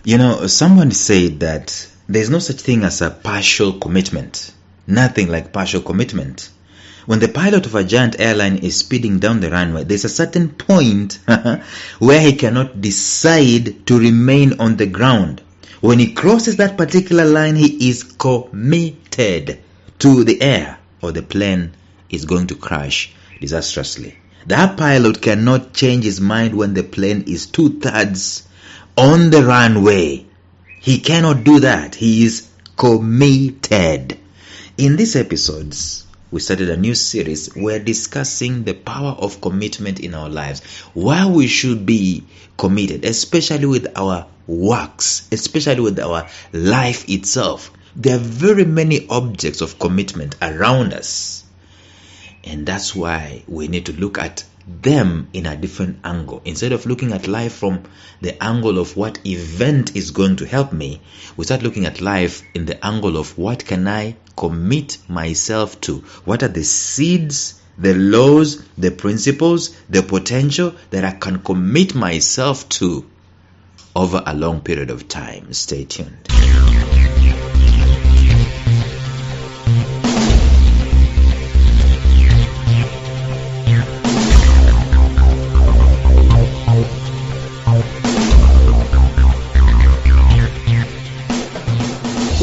Someone said that there's no such thing as a partial commitment. Nothing like partial commitment. When the pilot of a giant airline is speeding down the runway, there's a certain point where he cannot decide to remain on the ground. When he crosses that particular line, he is committed to the air, or the plane is going to crash disastrously. That pilot cannot change his mind when the plane is 2/3 on the runway. He cannot do that. He is committed. In these episodes, we started a new series. We're discussing the power of commitment in our lives, why we should be committed, especially with our works, especially with our life itself. There are very many objects of commitment around us, and that's why we need to look at them in a different angle. Instead of looking at life from the angle of what event is going to help me, we start looking at life in the angle of what can I commit myself to? What are the seeds, the laws, the principles, the potential that I can commit myself to over a long period of time? Stay tuned.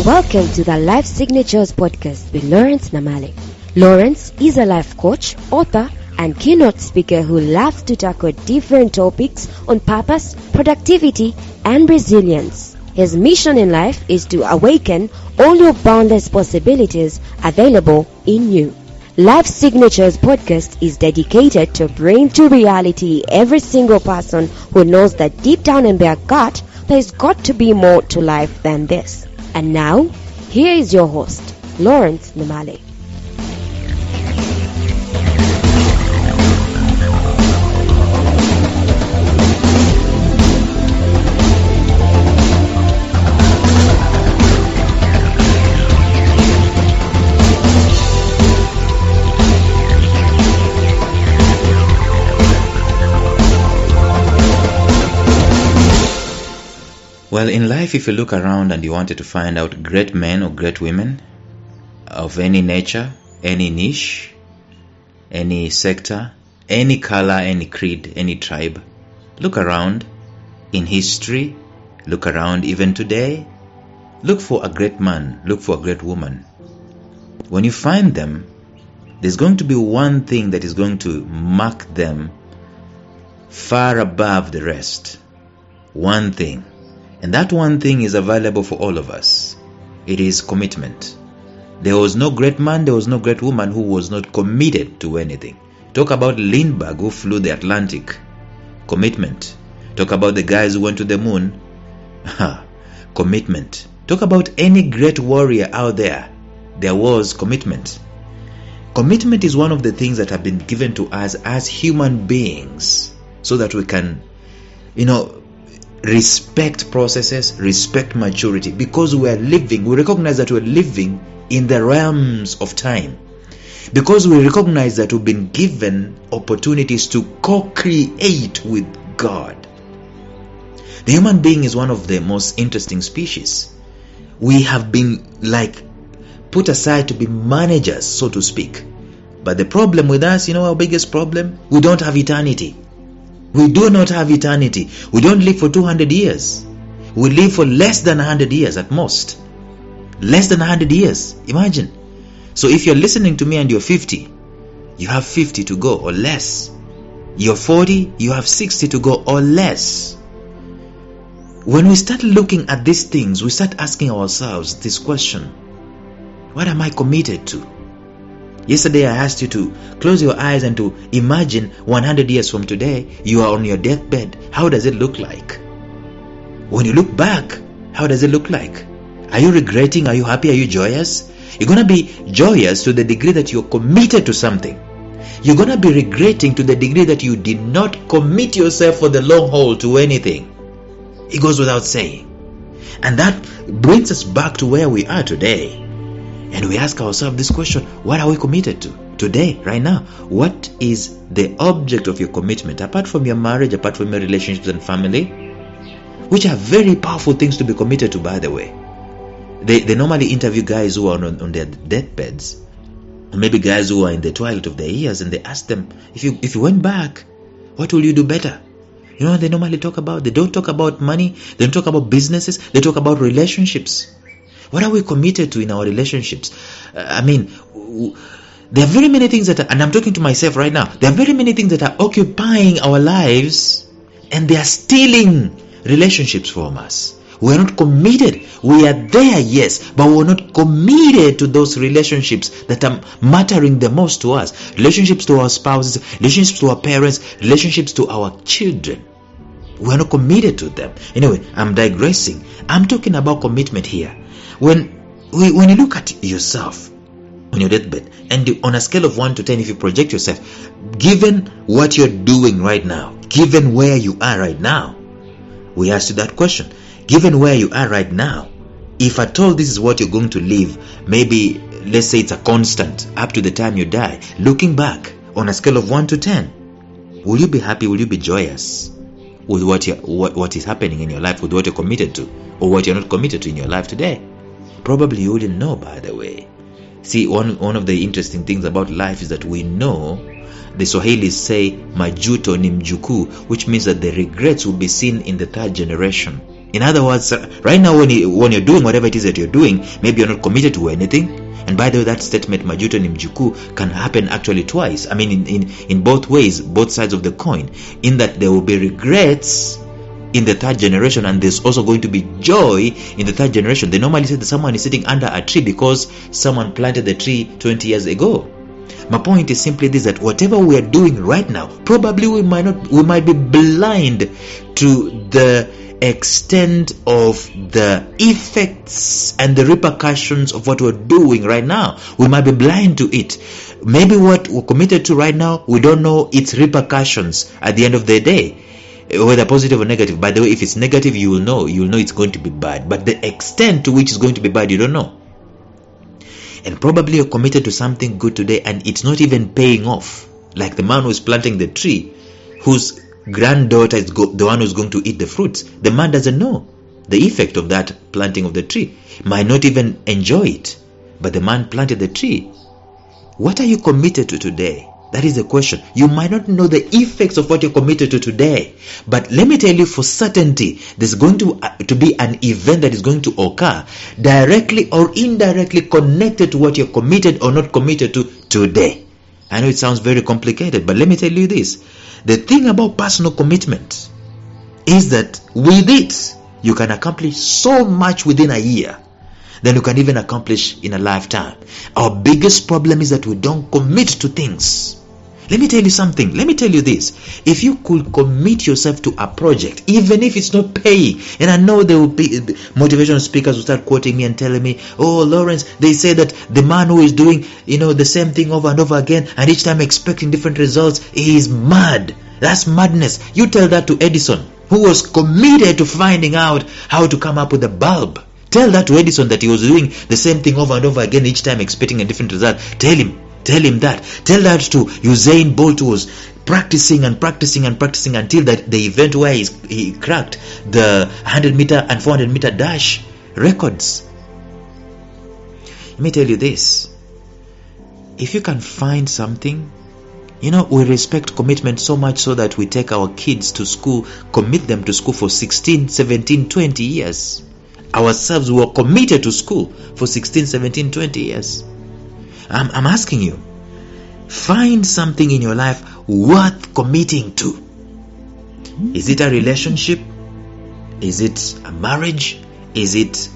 Welcome to the Life Signatures podcast with Lawrence Namale. Lawrence is a life coach, author, and keynote speaker who loves to tackle different topics on purpose, productivity, and resilience. His mission in life is to awaken all your boundless possibilities available in you. Life Signatures podcast is dedicated to bring to reality every single person who knows that deep down in their gut, there's got to be more to life than this. And now, here is your host, Lawrence Namale. Well, in life, if you look around and you wanted to find out great men or great women of any nature, any niche, any sector, any color, any creed, any tribe, look around in history, look around even today, look for a great man, look for a great woman. When you find them, there's going to be one thing that is going to mark them far above the rest. One thing. And that one thing is available for all of us. It is commitment. There was no great man, there was no great woman who was not committed to anything. Talk about Lindbergh, who flew the Atlantic. Commitment. Talk about the guys who went to the moon. Commitment. Talk about any great warrior out there. There was commitment. Commitment is one of the things that have been given to us as human beings so that we can, respect processes, respect maturity, because we recognize that we're living in the realms of time, because we recognize that we've been given opportunities to co-create with God. The human being is one of the most interesting species. We have been put aside to be managers, so to speak. But the problem with us, our biggest problem, we don't have eternity. We do not have eternity. We don't live for 200 years. We live for less than 100 years at most. Less than 100 years. Imagine. So if you're listening to me and you're 50, you have 50 to go or less. You're 40, you have 60 to go or less. When we start looking at these things, we start asking ourselves this question: what am I committed to? Yesterday I asked you to close your eyes and to imagine 100 years from today, you are on your deathbed. How does it look like? When you look back, how does it look like? Are you regretting? Are you happy? Are you joyous? You're going to be joyous to the degree that you're committed to something. You're going to be regretting to the degree that you did not commit yourself for the long haul to anything. It goes without saying. And that brings us back to where we are today. And we ask ourselves this question: what are we committed to today, right now? What is the object of your commitment? Apart from your marriage, apart from your relationships and family, which are very powerful things to be committed to, by the way. They normally interview guys who are on their deathbeds, or maybe guys who are in the twilight of their years, and they ask them, if you went back, what will you do better? You know what they normally talk about? They don't talk about money, they don't talk about businesses, they talk about relationships. What are we committed to in our relationships? There are very many things that and I'm talking to myself right now, there are very many things that are occupying our lives, and they are stealing relationships from us. We are not committed. We are there, yes, but we are not committed to those relationships that are mattering the most to us. Relationships to our spouses, relationships to our parents, relationships to our children. We are not committed to them. Anyway, I'm digressing. I'm talking about commitment here. When you look at yourself on your deathbed, and on a scale of 1 to 10, if you project yourself, given what you're doing right now, given where you are right now, we ask you that question. Given where you are right now, if at all this is what you're going to live, maybe let's say it's a constant up to the time you die, looking back on a scale of 1 to 10, will you be happy? Will you be joyous with what is happening in your life, with what you're committed to, or what you're not committed to in your life today? Probably you wouldn't know, by the way. See, one of the interesting things about life is that we know, the Swahilis say majuto ni mjukuu, which means that the regrets will be seen in the third generation. In other words, right now when you're doing whatever it is that you're doing, maybe you're not committed to anything. And by the way, that statement majuto ni mjukuu can happen actually twice. I mean, in both ways, both sides of the coin, in that there will be regrets in the third generation, and there's also going to be joy in the third generation. They normally say that someone is sitting under a tree because someone planted the tree 20 years ago. My point is simply this, that whatever we are doing right now, probably we might be blind to the extent of the effects and the repercussions of what we're doing right now. We might be blind to it. Maybe what we're committed to right now, we don't know its repercussions at the end of the day, whether positive or negative. By the way, if it's negative, you'll know it's going to be bad, but the extent to which it's going to be bad, you don't know. And probably you're committed to something good today, and it's not even paying off, like the man who's planting the tree, whose granddaughter is the one who's going to eat the fruits. The man doesn't know the effect of that planting of the tree, might not even enjoy it, but the man planted the tree. What are you committed to today? That is the question. You might not know the effects of what you're committed to today, but let me tell you for certainty, there's going to be an event that is going to occur directly or indirectly connected to what you're committed or not committed to today. I know it sounds very complicated, but let me tell you this. The thing about personal commitment is that with it, you can accomplish so much within a year than you can even accomplish in a lifetime. Our biggest problem is that we don't commit to things. Let me tell you something. Let me tell you this. If you could commit yourself to a project, even if it's not paying, and I know there will be motivational speakers who start quoting me and telling me, oh, Lawrence, they say that the man who is doing, the same thing over and over again, and each time expecting different results, he is mad. That's madness. You tell that to Edison, who was committed to finding out how to come up with a bulb. Tell that to Edison that he was doing the same thing over and over again, each time expecting a different result. Tell him that. Tell that to Usain Bolt, who was practicing until the event where he cracked the 100 meter and 400 meter dash records. Let me tell you this. If you can find something, we respect commitment so much so that we take our kids to school, commit them to school for 16, 17, 20 years. Ourselves were committed to school for 16, 17, 20 years. I'm asking you, find something in your life worth committing to. Is it a relationship? Is it a marriage? Is it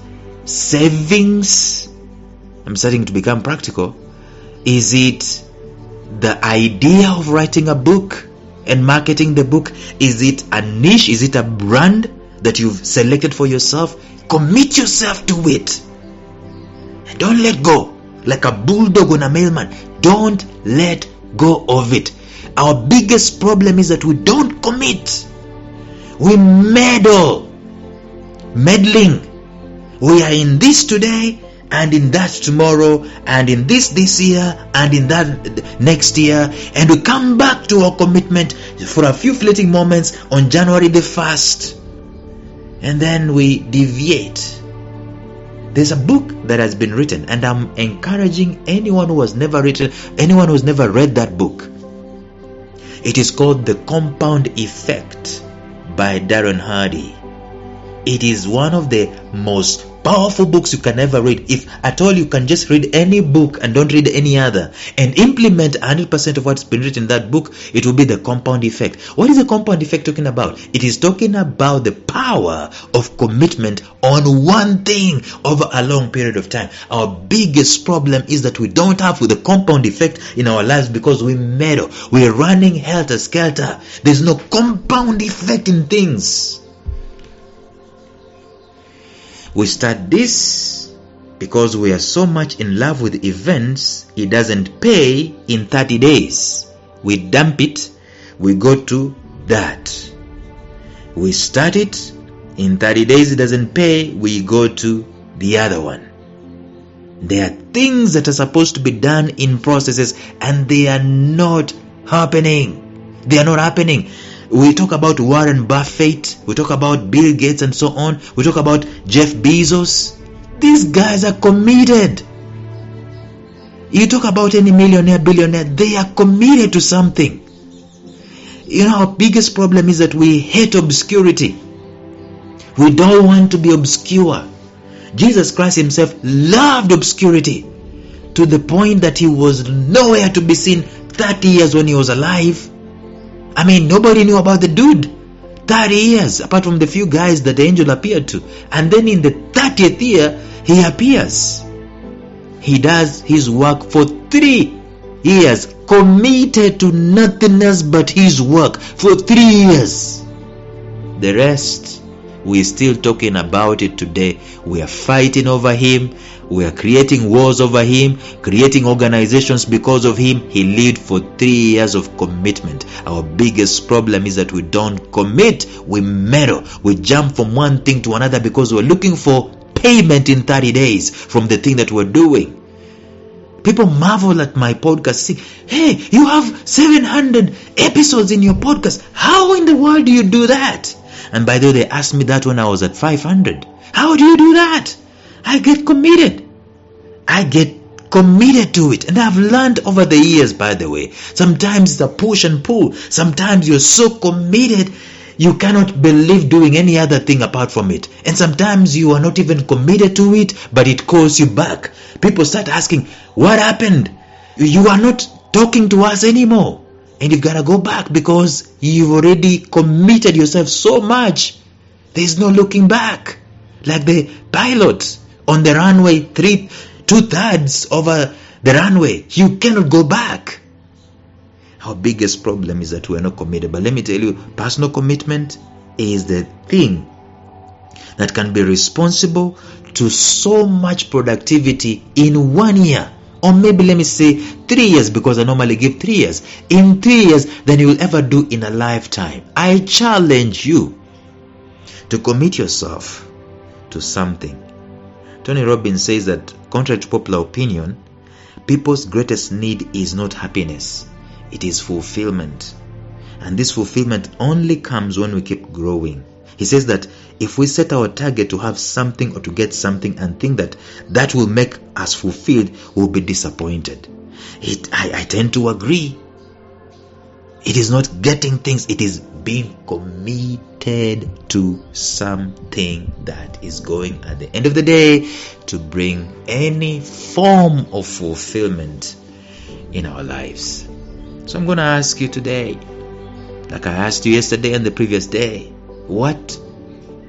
savings? I'm starting to become practical. Is it the idea of writing a book and marketing the book? Is it a niche? Is it a brand that you've selected for yourself? Commit yourself to it. And don't let go. Like a bulldog on a mailman. Don't let go of it. Our biggest problem is that we don't commit. We meddling. We are in this today and in that tomorrow and in this year and in that next year, and we come back to our commitment for a few fleeting moments on January the 1st. and then we deviate. There's a book that has been written, and I'm encouraging anyone who has never read that book. It is called The Compound Effect by Darren Hardy. It is one of the most powerful books you can ever read. If at all you can just read any book and don't read any other and implement 100% of what's been written in that book, it will be the compound effect. What is the compound effect talking about? It is talking about the power of commitment on one thing over a long period of time. Our biggest problem is that we don't have the compound effect in our lives because we meddle. We're running helter-skelter. There's no compound effect in things. We start this because we are so much in love with events, it doesn't pay in 30 days. We dump it, we go to that. We start it, in 30 days it doesn't pay, we go to the other one. There are things that are supposed to be done in processes and they are not happening. They are not happening. We talk about Warren Buffett, we talk about Bill Gates and so on, we talk about Jeff Bezos. These guys are committed. You talk about any millionaire, billionaire, they are committed to something. You know, our biggest problem is that we hate obscurity. We don't want to be obscure. Jesus Christ himself loved obscurity to the point that he was nowhere to be seen 30 years when he was alive. I mean, nobody knew about the dude. 30 years, apart from the few guys that the angel appeared to. And then in the 30th year, he appears. He does his work for 3 years, committed to nothing else but his work for 3 years. The rest, we're still talking about it today. We are fighting over him. We are creating wars over him, creating organizations because of him. He lived for 3 years of commitment. Our biggest problem is that we don't commit. We meddle. We jump from one thing to another because we're looking for payment in 30 days from the thing that we're doing. People marvel at my podcast, say, hey, you have 700 episodes in your podcast. How in the world do you do that? And by the way, they asked me that when I was at 500. How do you do that? I get committed. I get committed to it. And I've learned over the years, by the way. Sometimes it's a push and pull. Sometimes you're so committed, you cannot believe doing any other thing apart from it. And sometimes you are not even committed to it, but it calls you back. People start asking, what happened? You are not talking to us anymore. And you've got to go back because you've already committed yourself so much. There's no looking back. Like the pilot on the runway, 2/3 over the runway. You cannot go back. Our biggest problem is that we are not committed. But let me tell you, personal commitment is the thing that can be responsible to so much productivity in 1 year. Or maybe let me say 3 years, because I normally give 3 years. In 3 years, than you will ever do in a lifetime. I challenge you to commit yourself to something. Tony Robbins says that, contrary to popular opinion, people's greatest need is not happiness, it is fulfillment. And this fulfillment only comes when we keep growing. He says that if we set our target to have something or to get something and think that that will make us fulfilled, we'll be disappointed. I tend to agree. It is not getting things, it is being committed to something that is going at the end of the day to bring any form of fulfillment in our lives. So I'm going to ask you today, like I asked you yesterday and the previous day, what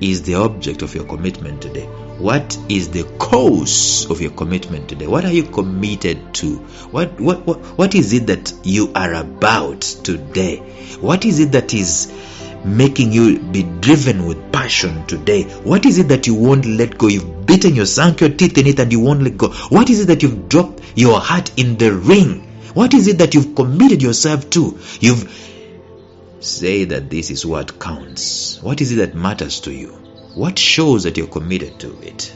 is the object of your commitment today? What is the cause of your commitment today? What are you committed to? What is it that you are about today? What is it that is making you be driven with passion today? What is it that you won't let go? You've bitten sunk your teeth in it and you won't let go. What is it that you've dropped your heart in the ring? What is it that you've committed yourself to? You've say that this is what counts. What is it that matters to you? What shows that you're committed to it?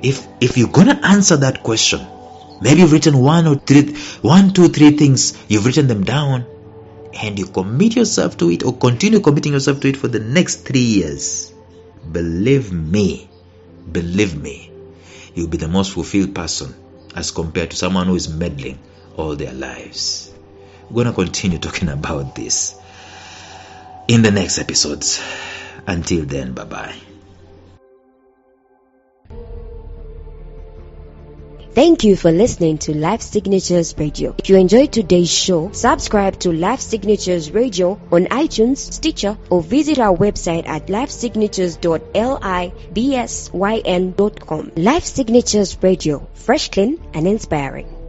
If you're gonna answer that question, maybe you've written 1, 2, 3 things, you've written them down, and you commit yourself to it or continue committing yourself to it for the next 3 years. believe me, you'll be the most fulfilled person as compared to someone who is meddling all their lives. We're going to continue talking about this in the next episodes. Until then, bye-bye. Thank you for listening to Life Signatures Radio. If you enjoyed today's show, subscribe to Life Signatures Radio on iTunes, Stitcher, or visit our website at lifesignatures.libsyn.com. Life Signatures Radio, fresh, clean, and inspiring.